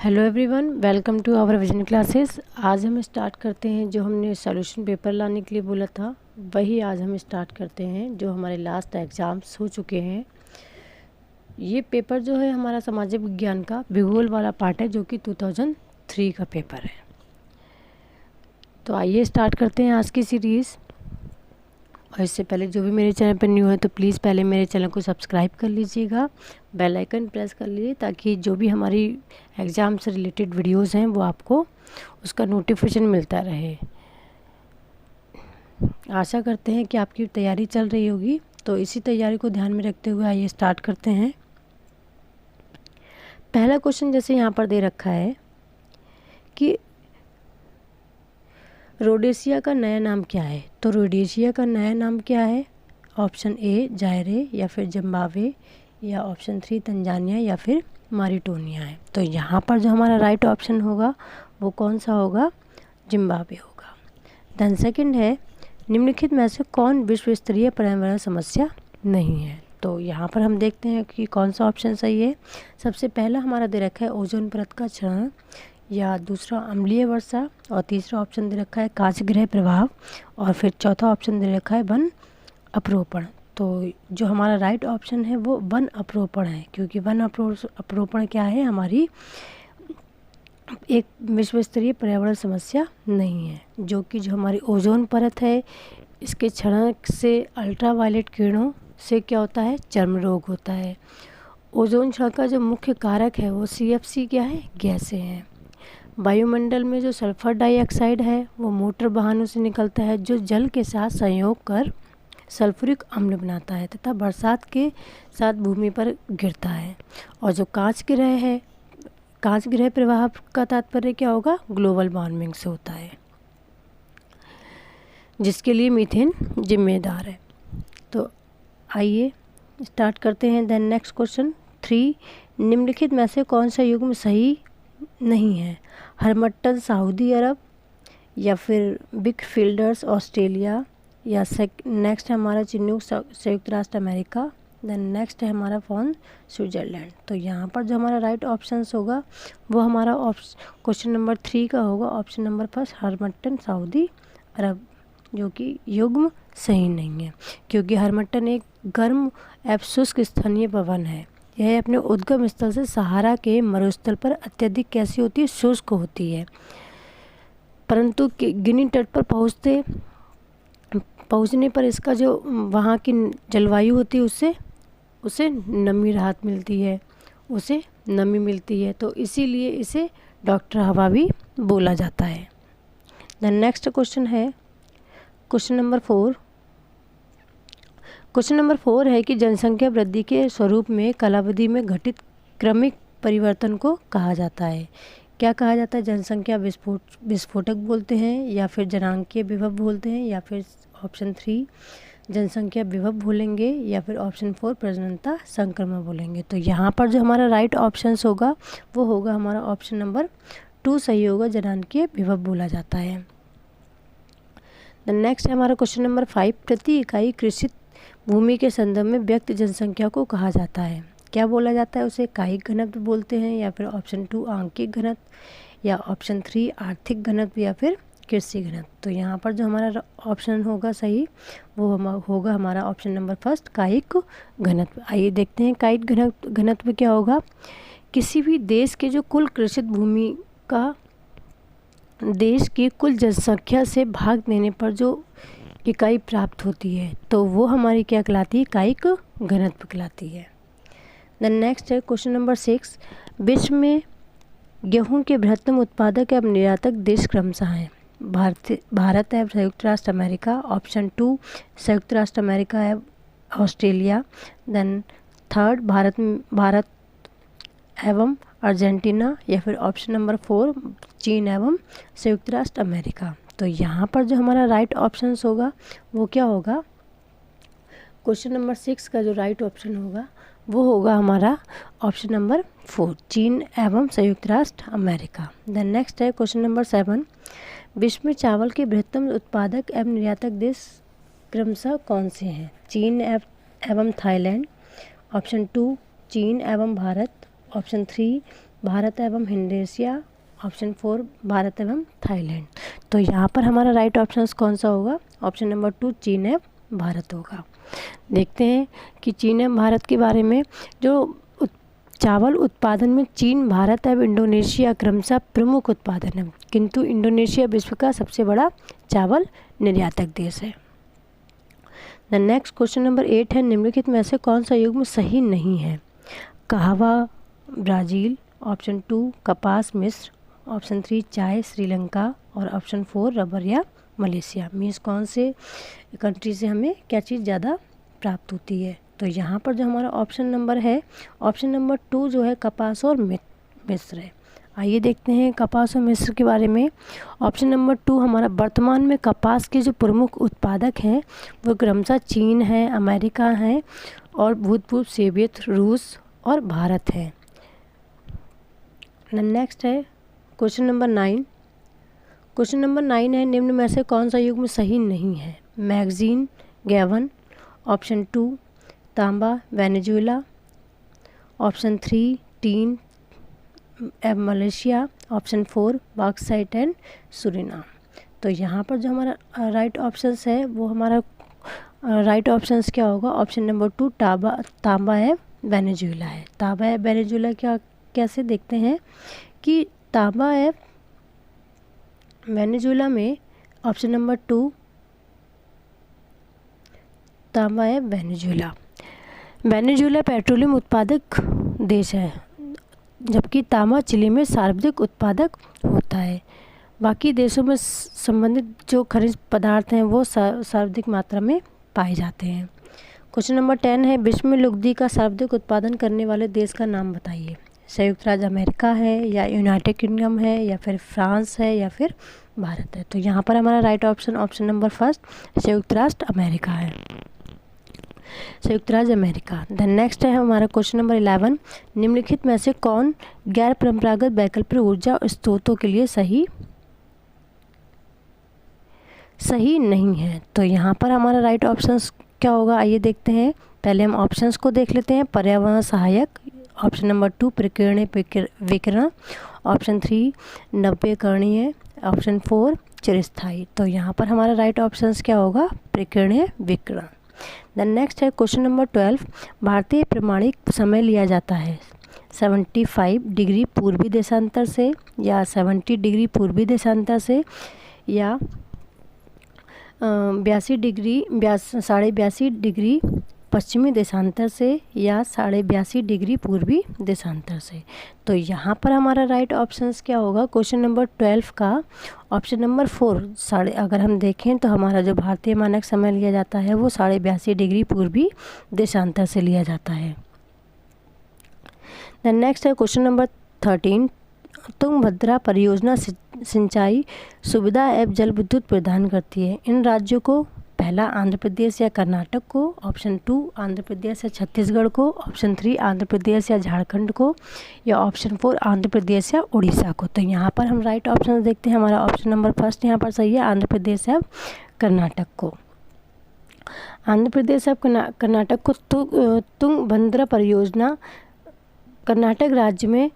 Hello everyone, welcome to our vision classes. आज हम start करते हैं जो हमने सॉल्यूशन पेपर लाने के लिए बोला था, वही आज हम स्टार्ट करते हैं जो हमारे लास्ट एग्ज़ाम्स हो चुके हैं। ये पेपर जो है हमारा सामाजिक विज्ञान का भूगोल वाला पार्ट है, जो कि 2003 का पेपर है। तो आइए स्टार्ट करते हैं आज की सीरीज़। और इससे पहले जो भी मेरे चैनल पर न्यू है तो प्लीज़ पहले मेरे चैनल को सब्सक्राइब कर लीजिएगा, बेल आइकन प्रेस कर लीजिए, ताकि जो भी हमारी एग्ज़ाम से रिलेटेड वीडियोस हैं वो आपको उसका नोटिफिकेशन मिलता रहे। आशा करते हैं कि आपकी तैयारी चल रही होगी। तो इसी तैयारी को ध्यान में रखते हुए आइए स्टार्ट करते हैं। पहला क्वेश्चन जैसे यहाँ पर दे रखा है कि रोडेशिया का नया नाम क्या है। तो रोडेशिया का नया नाम क्या है? ऑप्शन ए जायरे, या फिर जिम्बाब्वे, या ऑप्शन 3 तंजानिया, या फिर मारिटोनिया है। तो यहाँ पर जो हमारा राइट ऑप्शन होगा वो कौन सा होगा? जिम्बाब्वे होगा। देन सेकंड है, निम्नलिखित में से कौन विश्व स्तरीय पर्यावरण समस्या नहीं है। तो यहाँ पर हम देखते हैं कि कौन सा ऑप्शन सही है। सबसे पहला हमारा दे रखा है ओजोन परत का क्षरण, या दूसरा अम्लीय वर्षा, और तीसरा ऑप्शन दे रखा है काच गृह प्रभाव, और फिर चौथा ऑप्शन दे रखा है वन अपरोपण। तो जो हमारा राइट ऑप्शन है वो वन अपरोपण है, क्योंकि वन अपरोपण क्या है? हमारी एक विश्व स्तरीय पर्यावरण समस्या नहीं है। जो हमारी ओजोन परत है, इसके क्षरण से अल्ट्रावायलेट किरणों से क्या होता है? चर्म रोग होता है। ओजोन क्षरण का जो मुख्य कारक है वो CFC क्या है? गैसें हैं। वायुमंडल में जो सल्फर डाइऑक्साइड है वो मोटर वाहनों से निकलता है, जो जल के साथ संयोग कर सल्फ्यूरिक अम्ल बनाता है तथा बरसात के साथ भूमि पर गिरता है। और जो कांच ग्रह है, कांच गृह प्रभाव का तात्पर्य क्या होगा? ग्लोबल वार्मिंग से होता है, जिसके लिए मीथेन जिम्मेदार है। तो आइए स्टार्ट करते हैं। देन नेक्स्ट क्वेश्चन 3, निम्नलिखित में से कौन सा युग्म सही नहीं है? हरमट्टन सऊदी अरब, या फिर बिग फील्डर्स ऑस्ट्रेलिया, या नेक्स्ट है हमारा चिन्नूक संयुक्त राष्ट्र अमेरिका, देन नेक्स्ट है हमारा फॉन स्विट्ज़रलैंड। तो यहाँ पर जो हमारा राइट ऑप्शंस होगा वो हमारा क्वेश्चन नंबर 3 का होगा, option number first harmattan Saudi Arab, जो कि युग्म सही नहीं है, क्योंकि हरमट्टन एक गर्म एवं शुष्क स्थानीय भवन है। यह अपने उद्गम स्थल से सहारा के मरुस्थल पर अत्यधिक कैसी होती है? शुष्क होती है, परंतु गिनी तट पर पहुंचने पर इसका जो वहाँ की जलवायु होती है उसे नमी राहत मिलती है, उसे नमी मिलती है। तो इसीलिए इसे डॉक्टर हवा भी बोला जाता है। द नेक्स्ट क्वेश्चन है क्वेश्चन नंबर 4। क्वेश्चन नंबर 4 है कि जनसंख्या वृद्धि के स्वरूप में कालावधि में घटित क्रमिक परिवर्तन को कहा जाता है। क्या कहा जाता है? जनसंख्या विस्फोटक बोलते हैं, या फिर जनांकीय विभव बोलते हैं, या फिर ऑप्शन 3 जनसंख्या विभव बोलेंगे, या फिर ऑप्शन 4 प्रजननता संक्रमण बोलेंगे। तो यहाँ पर जो हमारा राइट ऑप्शंस होगा वो होगा हमारा ऑप्शन नंबर 2 सही होगा, जनांकीय विभव बोला जाता है। द नेक्स्ट है हमारा क्वेश्चन नंबर 5, प्रति इकाई कृषित भूमि के संदर्भ में व्यक्त जनसंख्या को कहा जाता है। क्या बोला जाता है? उसे कायिक घनत्व बोलते हैं, या फिर ऑप्शन 2 आंकिक घनत्व, या ऑप्शन 3 आर्थिक घनत्व, या फिर कृषि घनत्व। तो यहाँ पर जो हमारा ऑप्शन होगा सही वो होगा हमारा ऑप्शन नंबर फर्स्ट कायिक घनत्व। आइए देखते हैं कायिक घनत्व क्या होगा। किसी भी देश के जो कुल कृषित भूमि का देश की कुल जनसंख्या से भाग देने पर जो इकाई प्राप्त होती है, तो वो हमारी क्या कहलाती है? कायिक घनत्व कहलाती है। देन नेक्स्ट है क्वेश्चन नंबर 6, विश्व में गेहूं के बृहत्तम उत्पादक एवं निर्यातक देश क्रमशः हैं? भारत है, संयुक्त राष्ट्र अमेरिका, ऑप्शन 2 संयुक्त राष्ट्र अमेरिका है, ऑस्ट्रेलिया, देन थर्ड भारत एवं अर्जेंटीना, या फिर ऑप्शन नंबर 4 चीन एवं संयुक्त राष्ट्र अमेरिका। तो यहाँ पर जो हमारा राइट ऑप्शंस होगा वो क्या होगा? क्वेश्चन नंबर 6 का जो राइट ऑप्शन होगा वो होगा हमारा ऑप्शन नंबर 4 चीन एवं संयुक्त राष्ट्र अमेरिका। देन नेक्स्ट है क्वेश्चन नंबर 7, विश्व में चावल के बृहत्तम उत्पादक एवं निर्यातक देश क्रमशः कौन से हैं? चीन एवं थाईलैंड, ऑप्शन 2 चीन एवं भारत, ऑप्शन 3 भारत एवं इंडोनेशिया, ऑप्शन 4 भारत एवं थाईलैंड। तो यहाँ पर हमारा राइट ऑप्शन कौन सा होगा? ऑप्शन नंबर 2 चीन एवं भारत होगा। देखते हैं कि चीन एवं भारत के बारे में। जो चावल उत्पादन में चीन, भारत एवं इंडोनेशिया क्रमशः प्रमुख उत्पादन है, किंतु इंडोनेशिया विश्व का सबसे बड़ा चावल निर्यातक देश है। द नेक्स्ट क्वेश्चन नंबर 8 है, निम्नलिखित में से कौन सा युग्म सही नहीं है? कहवा ब्राज़ील, ऑप्शन 2 कपास मिस्र, ऑप्शन 3 चाय श्रीलंका और ऑप्शन 4 रबर या मलेशिया। मीन्स कौन से कंट्री से हमें क्या चीज़ ज़्यादा प्राप्त होती है? तो यहाँ पर जो हमारा ऑप्शन नंबर है, ऑप्शन नंबर 2 जो है कपास और मिस्र है। आइए देखते हैं कपास और मिस्र के बारे में। ऑप्शन नंबर 2 हमारा वर्तमान में कपास के जो प्रमुख उत्पादक हैं वो क्रमशः चीन है, अमेरिका है और भूतपूर्व सोवियत रूस और भारत है। नेक्स्ट है क्वेश्चन नंबर 9। क्वेश्चन नंबर 9 है, निम्न में से कौन सा युग्म सही नहीं है? मैगजीन गैवन, ऑप्शन 2 तांबा Venezuela, option 3 tin Malaysia, option 4 bauxite and Suriname. तो यहाँ पर जो हमारा राइट ऑप्शंस है वो हमारा राइट ऑप्शंस क्या होगा? ऑप्शन नंबर 2 तांबा है वेनेजुएला है। तांबा है वेनेजुएला क्या कैसे देखते हैं कि तांबा है वेनेजुएला में ऑप्शन नंबर 2 तांबा है वेनेजुएला। वेनेजुएला पेट्रोलियम उत्पादक देश है, जबकि तांबा चिली में सर्वाधिक उत्पादक होता है। बाकी देशों में संबंधित जो खनिज पदार्थ हैं वो सर्वाधिक मात्रा में पाए जाते हैं। क्वेश्चन नंबर 10 है, विश्व में लुगदी का सर्वाधिक उत्पादन करने वाले देश का नाम बताइए। संयुक्त राज्य अमेरिका है या यूनाइटेड किंगडम है या फिर फ्रांस है या फिर भारत है। तो यहाँ पर हमारा राइट ऑप्शन ऑप्शन नंबर 1 संयुक्त राष्ट्र अमेरिका है, संयुक्त राज्य अमेरिका। देन नेक्स्ट है हमारा क्वेश्चन नंबर 11, निम्नलिखित में से कौन गैर परंपरागत वैकल्पिक ऊर्जा स्रोतों के लिए सही नहीं है? तो यहाँ पर हमारा राइट ऑप्शंस क्या होगा? आइए देखते हैं। पहले हम ऑप्शंस को देख लेते हैं। पर्यावरण सहायक, ऑप्शन नंबर 2 प्रकीर्णन विकिरण, ऑप्शन 3 नवीकरणीय, ऑप्शन 4 चिरस्थायी। तो यहाँ पर हमारा राइट ऑप्शंस क्या होगा? प्रकीर्णन विकिरण। देन नेक्स्ट है क्वेश्चन नंबर 12, भारतीय प्रमाणिक समय लिया जाता है 75 डिग्री पूर्वी देशांतर से या 70 डिग्री पूर्वी देशांतर से या 82 डिग्री पश्चिमी देशांतर से या 82 डिग्री पूर्वी देशांतर से। तो यहाँ पर हमारा राइट ऑप्शंस क्या होगा? क्वेश्चन नंबर 12 का ऑप्शन नंबर 4 अगर हम देखें तो हमारा जो भारतीय मानक समय लिया जाता है वो 82 डिग्री पूर्वी देशांतर से लिया जाता है। देन नेक्स्ट है क्वेश्चन नंबर 13, तुंगभद्रा परियोजना सिंचाई सुविधा एवं जल विद्युत प्रदान करती है। इन राज्यों को पहला आंध्र प्रदेश या कर्नाटक को, ऑप्शन 2 आंध्र प्रदेश या छत्तीसगढ़ को, ऑप्शन 3 आंध्र प्रदेश या झारखंड को या ऑप्शन 4 आंध्र प्रदेश या उड़ीसा को। तो यहाँ पर हम राइट ऑप्शन देखते हैं। हमारा ऑप्शन नंबर 1 यहाँ पर सही है, आंध्र प्रदेश या कर्नाटक को। आंध्र प्रदेश या कर्नाटक को तुंगभद्रा परियोजना कर्नाटक राज्य में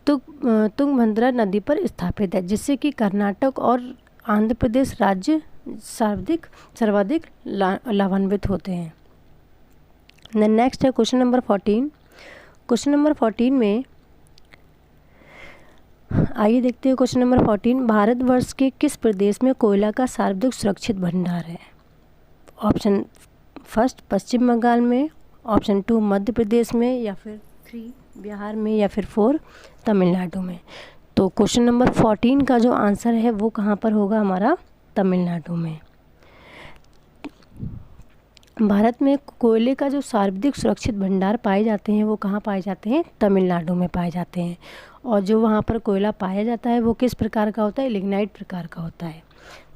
तुंगभद्रा नदी पर स्थापित है, जिससे कि कर्नाटक और आंध्र प्रदेश राज्य सर्वाधिक लाभान्वित होते हैं। नेक्स्ट है क्वेश्चन नंबर 14। क्वेश्चन नंबर 14 में आइए देखते हैं क्वेश्चन नंबर 14, भारतवर्ष के किस प्रदेश में कोयला का सर्वाधिक सुरक्षित भंडार है? ऑप्शन 1 पश्चिम बंगाल में, ऑप्शन 2 मध्य प्रदेश में या फिर 3 बिहार में या फिर 4 तमिलनाडु में। तो क्वेश्चन नंबर 14 का जो आंसर है वो कहाँ पर होगा? हमारा तमिलनाडु में। भारत में कोयले का जो सर्वाधिक सुरक्षित भंडार पाए जाते हैं वो कहाँ पाए जाते हैं? तमिलनाडु में पाए जाते हैं। और जो वहाँ पर कोयला पाया जाता है वो किस प्रकार का होता है? लिग्नाइट प्रकार का होता है।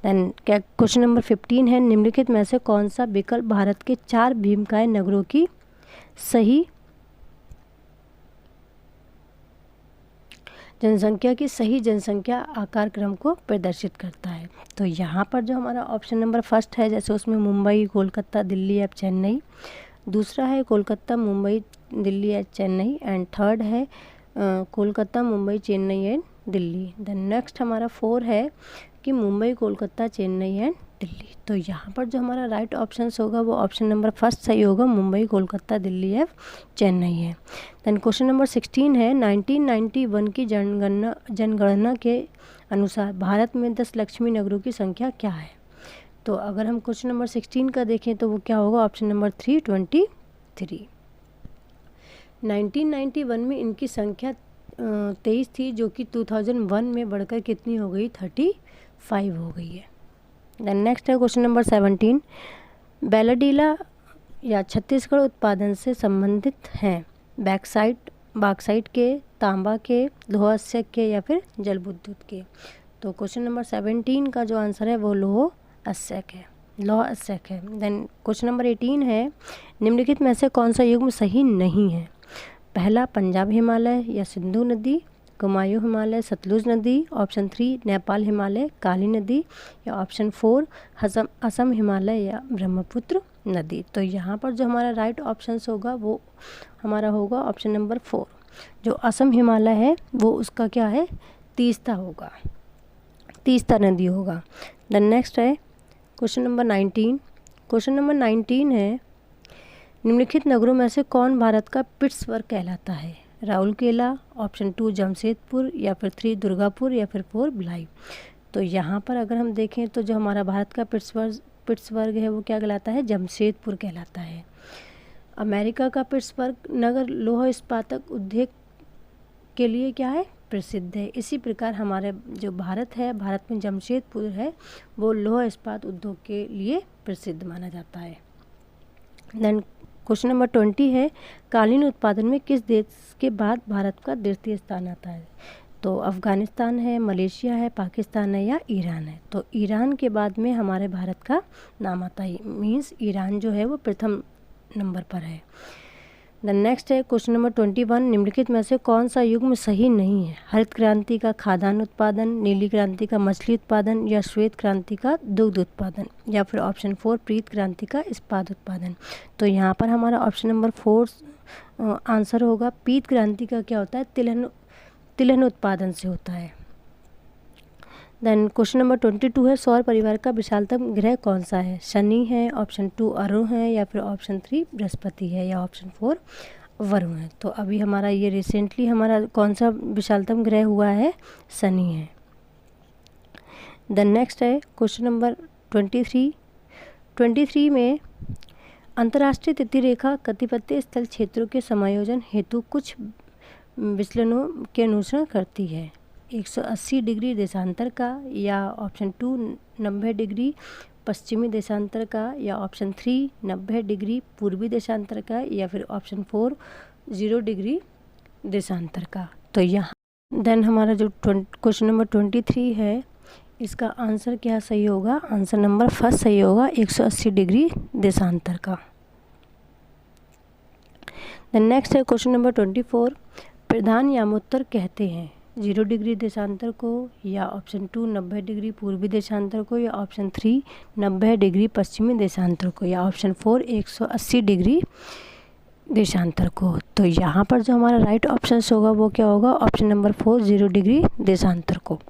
देन क्या क्वेश्चन नंबर 15 है, निम्नलिखित में से कौन सा विकल्प भारत के 4 भीमकाय नगरों की सही जनसंख्या आकार क्रम को प्रदर्शित करता है? तो यहाँ पर जो हमारा ऑप्शन नंबर 1 है, जैसे उसमें मुंबई, कोलकाता, दिल्ली या चेन्नई। दूसरा है Kolkata, Mumbai, Delhi and Chennai, and third है Kolkata, Mumbai, Chennai and Delhi. Then next हमारा 4 है कि मुंबई, कोलकाता, चेन्नई एंड दिल्ली। तो यहाँ पर जो हमारा राइट ऑप्शन होगा वो ऑप्शन नंबर फर्स्ट सही होगा, मुंबई, कोलकाता, दिल्ली है, चेन्नई है। देन क्वेश्चन नंबर 16 है 1991 की जनगणना के अनुसार भारत में 10 लक्ष्मी नगरों की संख्या क्या है। तो अगर हम क्वेश्चन नंबर 16 का देखें तो वो क्या होगा, ऑप्शन नंबर 323। 1991 में इनकी संख्या 23 थी, जो कि 2001 में बढ़कर कितनी हो गई, 35 हो गई है। देन नेक्स्ट है क्वेश्चन नंबर 17, बैलाडीला या छत्तीसगढ़ उत्पादन से संबंधित हैं बाक्साइट के, तांबा के, लौह अयस्क के या फिर जल विद्युत के। तो क्वेश्चन नंबर 17 का जो आंसर है वो लौह अयस्क है। देन क्वेश्चन नंबर 18 है निम्नलिखित में से कौन सा युग्म सही नहीं है। पहला पंजाब हिमालय या सिंधु नदी, कुमायूं हिमालय, सतलुज नदी, ऑप्शन 3 नेपाल हिमालय, काली नदी, या ऑप्शन 4 असम हिमालय या ब्रह्मपुत्र नदी। तो यहाँ पर जो हमारा राइट ऑप्शन होगा वो हमारा होगा ऑप्शन नंबर 4, जो असम हिमालय है वो उसका क्या है, तीस्ता नदी होगा। देन नेक्स्ट है क्वेश्चन नंबर 19 है निम्नलिखित नगरों में से कौन भारत का पिट्सबर्ग कहलाता है। राउरकेला, ऑप्शन 2 जमशेदपुर, या फिर 3 दुर्गापुर, या फिर 4 भिलाई। तो यहाँ पर अगर हम देखें तो जो हमारा भारत का पिट्सबर्ग है वो क्या कहलाता है, जमशेदपुर कहलाता है। अमेरिका का पिट्सबर्ग नगर लौह इस्पातक उद्योग के लिए क्या है, प्रसिद्ध है। इसी प्रकार हमारे जो भारत में जमशेदपुर है वो लौह इस्पात उद्योग के लिए प्रसिद्ध माना जाता है। देन क्वेश्चन नंबर 20 है कालीन उत्पादन में किस देश के बाद भारत का द्वितीय स्थान आता है। तो अफ़गानिस्तान है, मलेशिया है, पाकिस्तान है या ईरान है। तो ईरान के बाद में हमारे भारत का नाम आता है, मीन्स ईरान जो है वो प्रथम नंबर पर है। देन नेक्स्ट है क्वेश्चन नंबर 21 निम्नलिखित में से कौन सा युग्म सही नहीं है। हरित क्रांति का खाद्यान्न उत्पादन, नीली क्रांति का मछली उत्पादन, या श्वेत क्रांति का दुग्ध उत्पादन, या फिर ऑप्शन 4 पीत क्रांति का इस्पात उत्पादन। तो यहाँ पर हमारा ऑप्शन नंबर 4 आंसर होगा। पीत क्रांति का क्या होता है, तिलहन उत्पादन से होता है। देन क्वेश्चन नंबर 22 है सौर परिवार का विशालतम ग्रह कौन सा है। शनि है, ऑप्शन 2 अरुण है, या फिर ऑप्शन 3 बृहस्पति है, या ऑप्शन 4 वरुण है। तो अभी हमारा ये रिसेंटली हमारा कौन सा विशालतम ग्रह हुआ है, शनि है। देन नेक्स्ट है क्वेश्चन नंबर 23 में अंतर्राष्ट्रीय तिथि रेखा कतिपय स्थल क्षेत्रों के समायोजन हेतु कुछ विचलनों के अनुसरण करती है। 180 डिग्री देशांतर का, या ऑप्शन 2 90 डिग्री पश्चिमी देशांतर का, या ऑप्शन 3 90 डिग्री पूर्वी देशांतर का, या फिर ऑप्शन 4 0 डिग्री देशांतर का। तो यहाँ देन हमारा जो क्वेश्चन नंबर 23 है इसका आंसर क्या सही होगा, आंसर नंबर फर्स्ट सही होगा, 180 डिग्री देशांतर का। देन नेक्स्ट है क्वेश्चन नंबर 24 प्रधान यामोत्तर कहते हैं 0 डिग्री देशांतर को, या ऑप्शन 2 90 डिग्री पूर्वी देशांतर को, या ऑप्शन 3 90 डिग्री पश्चिमी देशांतर को, या ऑप्शन 4 180 डिग्री देशांतर को। तो यहाँ पर जो हमारा राइट ऑप्शन होगा वो क्या होगा, ऑप्शन नंबर 4 0 डिग्री देशांतर को।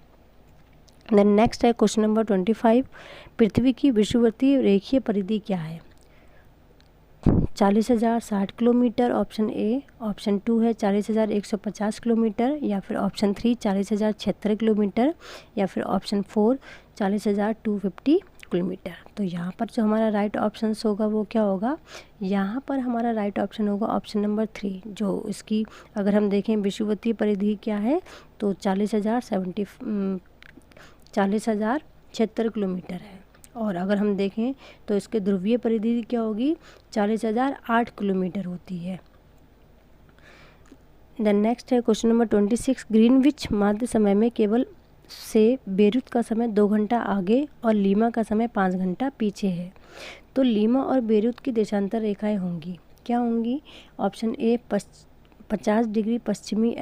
देन नेक्स्ट है क्वेश्चन नंबर 25 पृथ्वी की विषुवतीय रेखीय परिधि क्या है। 40,000 60 किलोमीटर ऑप्शन ए, ऑप्शन 2 है 40,150 किलोमीटर, या फिर ऑप्शन 3 40,000 76 किलोमीटर, या फिर ऑप्शन 4 40,250 किलोमीटर। तो यहाँ पर जो हमारा राइट ऑप्शन होगा वो क्या होगा, यहाँ पर हमारा राइट ऑप्शन होगा ऑप्शन नंबर 3। जो इसकी अगर हम देखें विषुवतीय परिधि क्या है तो 40,076 किलोमीटर है, और अगर हम देखें तो इसके ध्रुवीय परिधि क्या होगी 40,008 किलोमीटर होती है। देन नेक्स्ट है क्वेश्चन नंबर 26 ग्रीनविच मध्य समय में केवल से बेरूत का समय 2 घंटा आगे और लीमा का समय 5 घंटा पीछे है। तो लीमा और बेरूत की देशांतर रेखाएं होंगी, क्या होंगी, ऑप्शन ए 50 डिग्री पश्चिमी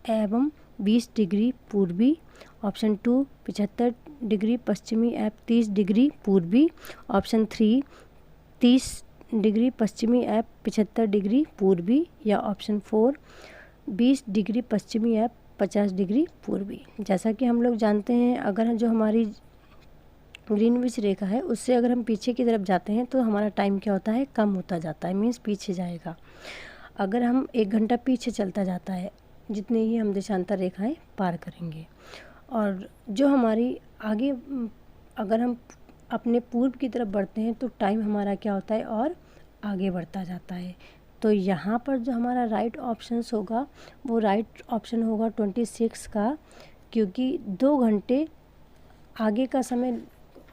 एवं 20 डिग्री पूर्वी, ऑप्शन 2 75 डिग्री पश्चिमी एवं 30 डिग्री पूर्वी, ऑप्शन 3 30 डिग्री पश्चिमी एवं 75 डिग्री पूर्वी, या ऑप्शन 4 20 डिग्री पश्चिमी एवं 50 डिग्री पूर्वी। जैसा कि हम लोग जानते हैं, अगर जो हमारी ग्रीनविच रेखा है उससे अगर हम पीछे की तरफ जाते हैं तो हमारा टाइम क्या होता है, कम होता जाता है, मीन्स पीछे जाएगा। अगर हम 1 घंटा पीछे चलता जाता है जितने ही हम देशांतर रेखाएं पार करेंगे। और जो हमारी आगे अगर हम अपने पूर्व की तरफ बढ़ते हैं तो टाइम हमारा क्या होता है और आगे बढ़ता जाता है। तो यहाँ पर जो हमारा राइट ऑप्शन होगा वो राइट ऑप्शन होगा 26 का, क्योंकि 2 घंटे आगे का समय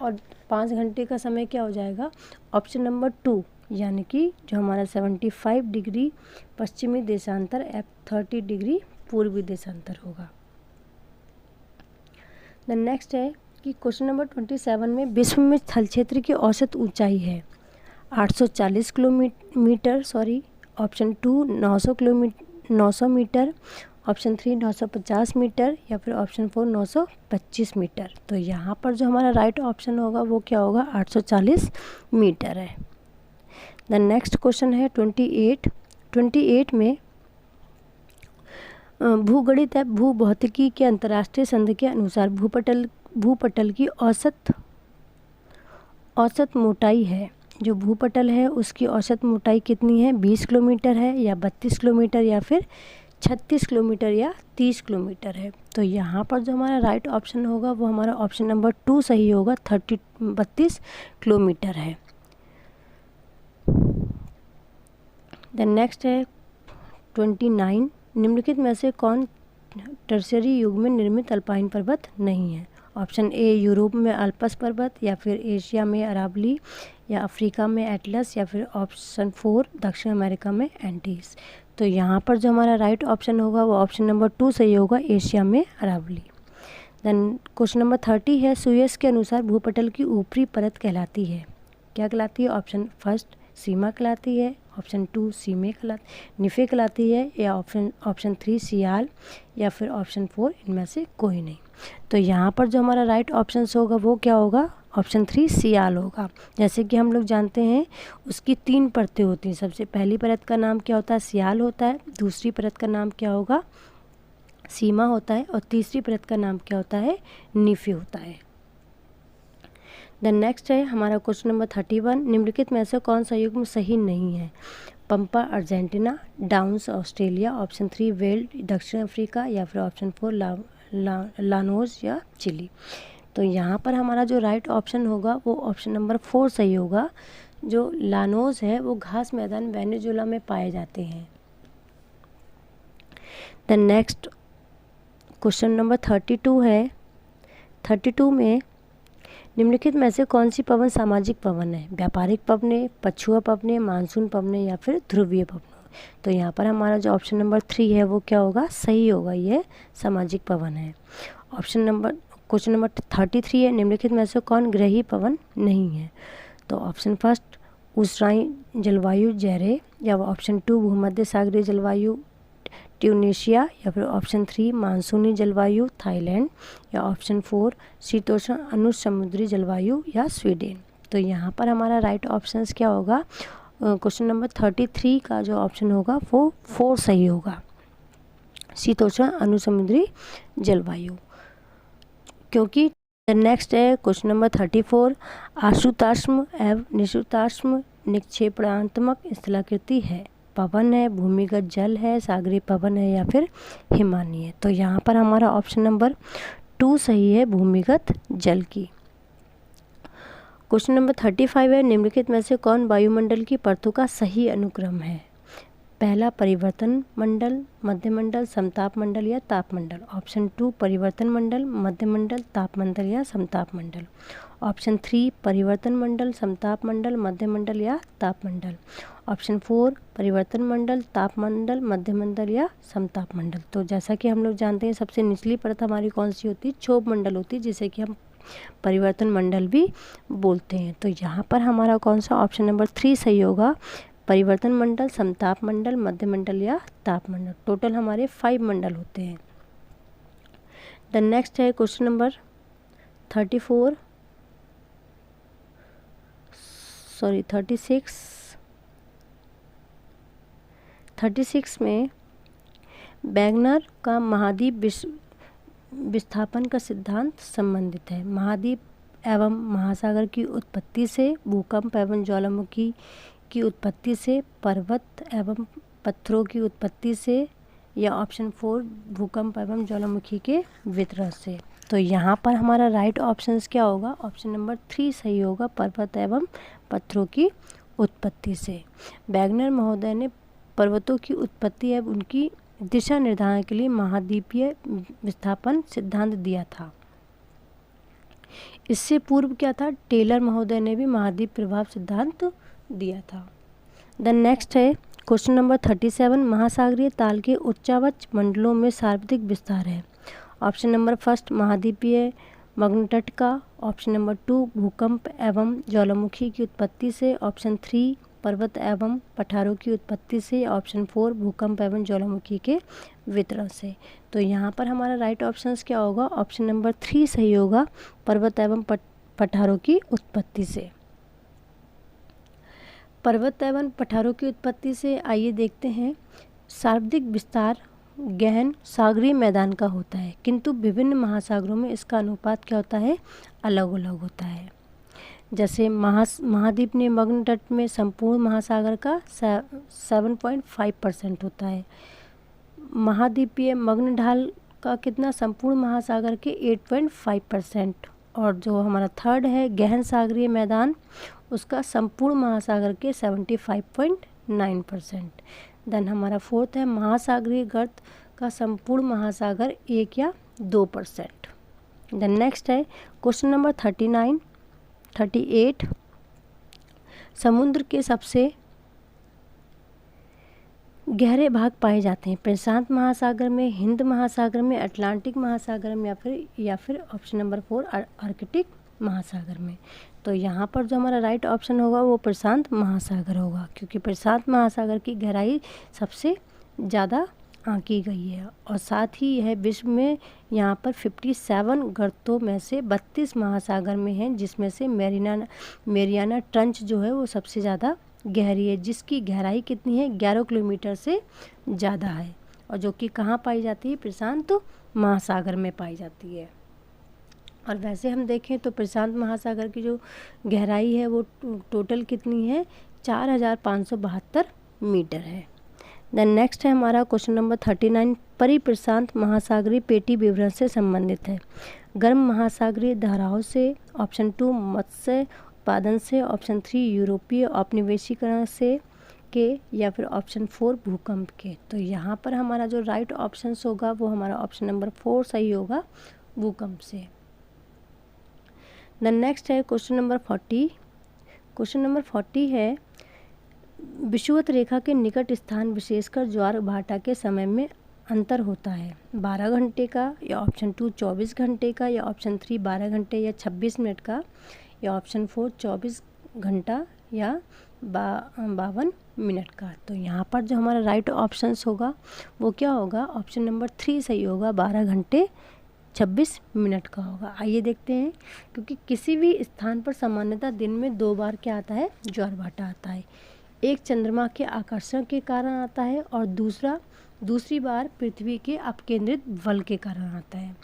और 5 घंटे का समय क्या हो जाएगा, ऑप्शन नंबर 2, यानी कि जो हमारा 75 डिग्री पश्चिमी देशांतर एवं 30 डिग्री पूर्वी देशांतर होगा। द नेक्स्ट है कि क्वेश्चन नंबर 27 में विश्व में स्थल क्षेत्र की औसत ऊंचाई है 840 kilometre, option 2 900 metre, option 3 950 metre, या फिर ऑप्शन 4 925 मीटर। तो यहाँ पर जो हमारा राइट ऑप्शन होगा वो क्या होगा, 840 मीटर है। द नेक्स्ट क्वेश्चन है 28 में भूगणित एवं भूभौतिकी के अंतर्राष्ट्रीय संघ के अनुसार भूपटल की औसत मोटाई है। जो भूपटल है उसकी औसत मोटाई कितनी है, 20 किलोमीटर है, या 32 किलोमीटर, या फिर 36 किलोमीटर, या 30 किलोमीटर है। तो यहाँ पर जो हमारा राइट ऑप्शन होगा वो हमारा ऑप्शन नंबर 2 सही होगा, 32 किलोमीटर है। द नेक्स्ट है 29, निम्नलिखित में से कौन टर्शियरी युग में निर्मित अल्पाइन पर्वत नहीं है। ऑप्शन ए यूरोप में अल्पस पर्वत, या फिर एशिया में अरावली, या अफ्रीका में एटलस, या फिर ऑप्शन 4 दक्षिण अमेरिका में एंटीज। तो यहाँ पर जो हमारा राइट ऑप्शन होगा वो ऑप्शन नंबर 2 सही होगा, एशिया में अरावली। देन क्वेश्चन नंबर 30 है, सुयस के अनुसार भूपटल की ऊपरी परत कहलाती है, क्या कहलाती है। ऑप्शन फर्स्ट सीमा कहलाती है, ऑप्शन 2 सीमे निफे कहलाती है, या ऑप्शन 3 सियाल, या फिर ऑप्शन 4 इनमें से कोई नहीं। तो यहाँ पर जो हमारा राइट ऑप्शन होगा वो क्या होगा, ऑप्शन 3 सियाल होगा। जैसे कि हम लोग जानते हैं उसकी 3 परतें होती हैं। सबसे पहली परत का नाम क्या होता है, सियाल होता है, दूसरी परत का नाम क्या होगा, सीमा होता है, और तीसरी परत का नाम क्या होता है, निफे होता है। देन नेक्स्ट है हमारा क्वेश्चन नंबर 31, निम्नलिखित में से कौन सा युग्म सही नहीं है। Pampa Argentina, downs Australia, option 3 veld दक्षिण अफ्रीका, या फिर ऑप्शन 4 लानोज या चिली। तो यहाँ पर हमारा जो राइट ऑप्शन होगा वो ऑप्शन नंबर 4 सही होगा। जो लानोज है वो घास मैदान वेनेजुएला में पाए जाते हैं। द नेक्स्ट क्वेश्चन नंबर 32 है। 32 में निम्नलिखित में से कौन सी पवन सामाजिक पवन है। व्यापारिक पवने, पछुआ पवने, मानसून पवने, या फिर ध्रुवीय पवन। तो यहाँ पर हमारा जो ऑप्शन नंबर 3 है वो क्या होगा, सही होगा, ये सामाजिक पवन है। क्वेश्चन नंबर 33 है, निम्नलिखित में से कौन ग्रही पवन नहीं है। तो ऑप्शन फर्स्ट ऊष्राई जलवायु जैरे, या ऑप्शन 2 भूमध्य सागरीय जलवायु ट्यूनीशिया, या फिर ऑप्शन 3 मानसूनी जलवायु थाईलैंड, या ऑप्शन 4 शीतोष्ण अनुसमुद्री जलवायु या स्वीडन। तो यहाँ पर हमारा राइट ऑप्शन क्या होगा, क्वेश्चन नंबर 33 का जो ऑप्शन होगा वो 4 सही होगा, शीतोष्ण अनुसमुद्री जलवायु। क्योंकि नेक्स्ट है क्वेश्चन नंबर 34, आश्रुताश्म एवं निश्रुताश्म निक्षेपणात्मक स्थलाकृति है। पवन है, भूमिगत जल है, सागरीय पवन है, या फिर हिमानी है। तो यहाँ पर हमारा ऑप्शन नंबर 2 सही है, भूमिगत जल की। क्वेश्चन नंबर 35 है, निम्नलिखित में से कौन वायुमंडल की परतों का सही अनुक्रम है। पहला परिवर्तन मंडल, मध्य मंडल, समताप मंडल, या ताप मंडल। ऑप्शन 2 परिवर्तन मंडल, मध्य मंडल, ताप मंडल, या समताप मंडल। ऑप्शन 3 परिवर्तन मंडल, समताप मंडल, मध्य मंडल, या ताप मंडल। ऑप्शन 4 परिवर्तन मंडल, ताप मंडल, मध्य मंडल, या समताप मंडल। तो जैसा कि हम लोग जानते हैं सबसे निचली परत हमारी कौन सी होती है, क्षोभ मंडल होती है, जिसे कि हम परिवर्तन मंडल भी बोलते हैं। तो यहाँ पर हमारा कौन सा ऑप्शन नंबर 3 सही होगा, परिवर्तन मंडल, समताप मंडल, मध्य मंडल, या ताप मंडल। टोटल हमारे 5 मंडल होते हैं। द नेक्स्ट है क्वेश्चन नंबर 36, 36 में वैगनर का महाद्वीप विस्थापन का सिद्धांत संबंधित है। महाद्वीप एवं महासागर की उत्पत्ति से, भूकंप एवं ज्वालामुखी की उत्पत्ति से, पर्वत एवं पत्थरों की उत्पत्ति से, या ऑप्शन 4 भूकंप एवं ज्वालामुखी के वितरण से। तो यहाँ पर हमारा राइट ऑप्शंस क्या होगा? ऑप्शन नंबर 3 सही होगा, पर्वत एवं पत्थरों की उत्पत्ति से। वैगनर महोदय ने पर्वतों की उत्पत्ति एवं उनकी दिशा निर्धारण के लिए महाद्वीपीय विस्थापन सिद्धांत दिया था। इससे पूर्व क्या था? टेलर महोदय ने भी महाद्वीप प्रभाव सिद्धांत दिया था। देन नेक्स्ट है क्वेश्चन नंबर 37, महासागरीय ताल के उच्चावच मंडलों में सार्वत्रिक विस्तार है। ऑप्शन नंबर 1 महाद्वीपीय मग्नतट का, ऑप्शन नंबर 2 भूकंप एवं ज्वालामुखी की उत्पत्ति से, ऑप्शन 3 पर्वत एवं पठारों की उत्पत्ति से, ऑप्शन 4 भूकंप एवं ज्वालामुखी के वितरण से। तो यहाँ पर हमारा राइट ऑप्शंस क्या होगा? ऑप्शन नंबर 3 सही होगा, पर्वत एवं पठारों की उत्पत्ति से। पर्वत एवं पठारों की उत्पत्ति से आइए देखते हैं। सार्वत्रिक विस्तार गहन सागरीय मैदान का होता है, किंतु विभिन्न महासागरों में इसका अनुपात क्या होता है? अलग अलग होता है। जैसे महाद्वीप ने मग्न तट में संपूर्ण महासागर का 7.5% होता है। महाद्वीपीय मग्न ढाल का कितना? संपूर्ण महासागर के 8.5%। और जो हमारा थर्ड है गहन सागरीय मैदान, उसका संपूर्ण महासागर के 75.9%। देन हमारा फोर्थ है महासागरीय गर्त का संपूर्ण महासागर 1 या 2%। देन नेक्स्ट है क्वेश्चन नंबर 38, समुद्र के सबसे गहरे भाग पाए जाते हैं प्रशांत महासागर में, हिंद महासागर में, अटलांटिक महासागर में, या फिर ऑप्शन नंबर 4 आर्कटिक महासागर में। तो यहाँ पर जो हमारा राइट ऑप्शन होगा वो प्रशांत महासागर होगा, क्योंकि प्रशांत महासागर की गहराई सबसे ज़्यादा आंकी गई है। और साथ ही यह विश्व में यहाँ पर 57 गर्तों में से 32 महासागर में हैं, जिसमें से मेरियाना ट्रंच जो है वो सबसे ज़्यादा गहरी है, जिसकी गहराई कितनी है? 11 किलोमीटर से ज़्यादा है, और जो कि कहाँ पाई जाती है? प्रशांत महासागर में पाई जाती है। और वैसे हम देखें तो प्रशांत महासागर की जो गहराई है वो टोटल कितनी है? 4572 मीटर है। देन नेक्स्ट है हमारा क्वेश्चन नंबर 39, परिप्रशांत महासागरीय पेटी विवरण से संबंधित है। गर्म महासागरीय धाराओं से, ऑप्शन 2 मत्स्य उत्पादन से, ऑप्शन 3 यूरोपीय औपनिवेशीकरण से के, या फिर ऑप्शन 4 भूकंप के। तो यहाँ पर हमारा जो राइट ऑप्शंस होगा वो हमारा ऑप्शन नंबर 4 सही होगा, भूकंप से। देन नेक्स्ट है क्वेश्चन नंबर 40। क्वेश्चन नंबर 40 है विषुवत रेखा के निकट स्थान विशेषकर ज्वार भाटा के समय में अंतर होता है 12 घंटे का, या ऑप्शन 2 24 घंटे का, या ऑप्शन 3 12 घंटे या 26 मिनट का, या ऑप्शन 4 24 घंटा या 52 मिनट का। तो यहाँ पर जो हमारा राइट ऑप्शंस होगा वो क्या होगा? ऑप्शन नंबर 3 सही होगा, 12 घंटे 26 मिनट का होगा। आइए देखते हैं, क्योंकि किसी भी स्थान पर सामान्यतः दिन में 2 बार क्या आता है? ज्वार भाटा आता है। एक चंद्रमा के आकर्षण के कारण आता है, और दूसरी बार पृथ्वी के अपकेंद्रित बल के कारण आता है।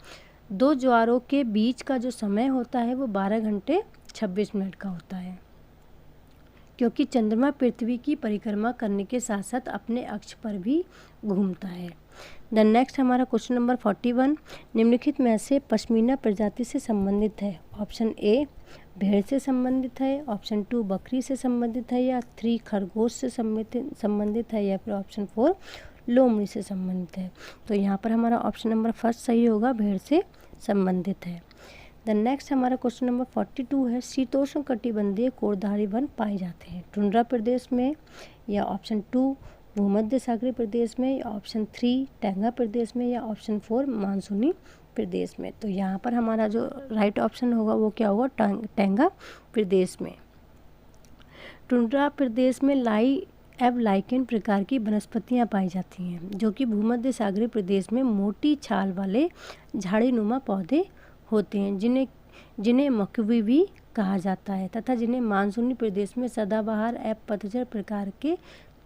2 ज्वारों के बीच का जो समय होता है वो 12 घंटे 26 मिनट का होता है, क्योंकि चंद्रमा पृथ्वी की परिक्रमा करने के साथ साथ अपने अक्ष पर भी घूमता है। देन नेक्स्ट हमारा क्वेश्चन नंबर 41, निम्नलिखित में से पश्मीना प्रजाति से संबंधित है। ऑप्शन ए भेड़ से संबंधित है, ऑप्शन 2 बकरी से संबंधित है, या 3 खरगोश से संबंधित है, या फिर ऑप्शन 4 लोमड़ी से संबंधित है। तो यहाँ पर हमारा ऑप्शन नंबर 1 सही होगा, भेड़ से संबंधित है। देन नेक्स्ट हमारा क्वेश्चन नंबर 42 है शीतोष्ण कटिबंधीय कोरधारी वन पाए जाते हैं टुंड्रा प्रदेश में, या ऑप्शन 2 भूमध्य सागरीय प्रदेश में, या ऑप्शन 3 टैंगा प्रदेश में, या ऑप्शन 4 मानसूनी प्रदेश में। तो यहाँ पर हमारा जो राइट ऑप्शन होगा वो क्या होगा? टैंगा प्रदेश में। टुंड्रा प्रदेश में लाइकेन प्रकार की वनस्पतियाँ पाई जाती हैं, जो कि भूमध्य सागरीय प्रदेश में मोटी छाल वाले झाड़ीनुमा पौधे होते हैं, जिन्हें मकवी भी कहा जाता है, तथा जिन्हें मानसूनी प्रदेश में सदाबहार पतझड़ प्रकार के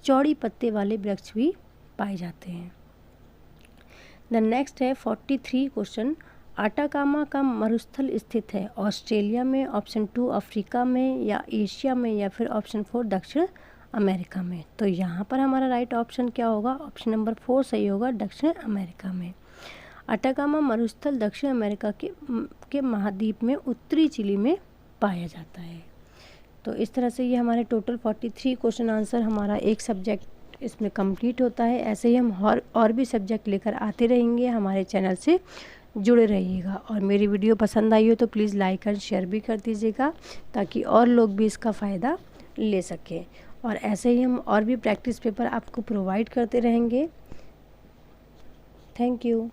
चौड़ी पत्ते वाले वृक्ष भी पाए जाते हैं। द नेक्स्ट है 43 क्वेश्चन, आटाकामा का मरुस्थल स्थित है ऑस्ट्रेलिया में, ऑप्शन 2 अफ्रीका में, या एशिया में, या फिर ऑप्शन 4 दक्षिण अमेरिका में। तो यहाँ पर हमारा राइट ऑप्शन क्या होगा, ऑप्शन नंबर 4 सही होगा, दक्षिण अमेरिका में। आटाकामा मरुस्थल दक्षिण अमेरिका के महाद्वीप में उत्तरी चिली में पाया जाता है। तो इस तरह से ये हमारे टोटल 43 क्वेश्चन आंसर हमारा एक सब्जेक्ट इसमें कंप्लीट होता है। ऐसे ही हम और भी सब्जेक्ट लेकर आते रहेंगे। हमारे चैनल से जुड़े रहिएगा और मेरी वीडियो पसंद आई हो तो प्लीज़ लाइक एंड शेयर भी कर दीजिएगा ताकि और लोग भी इसका फ़ायदा ले सकें। और ऐसे ही हम और भी प्रैक्टिस पेपर आपको प्रोवाइड करते रहेंगे। Thank you.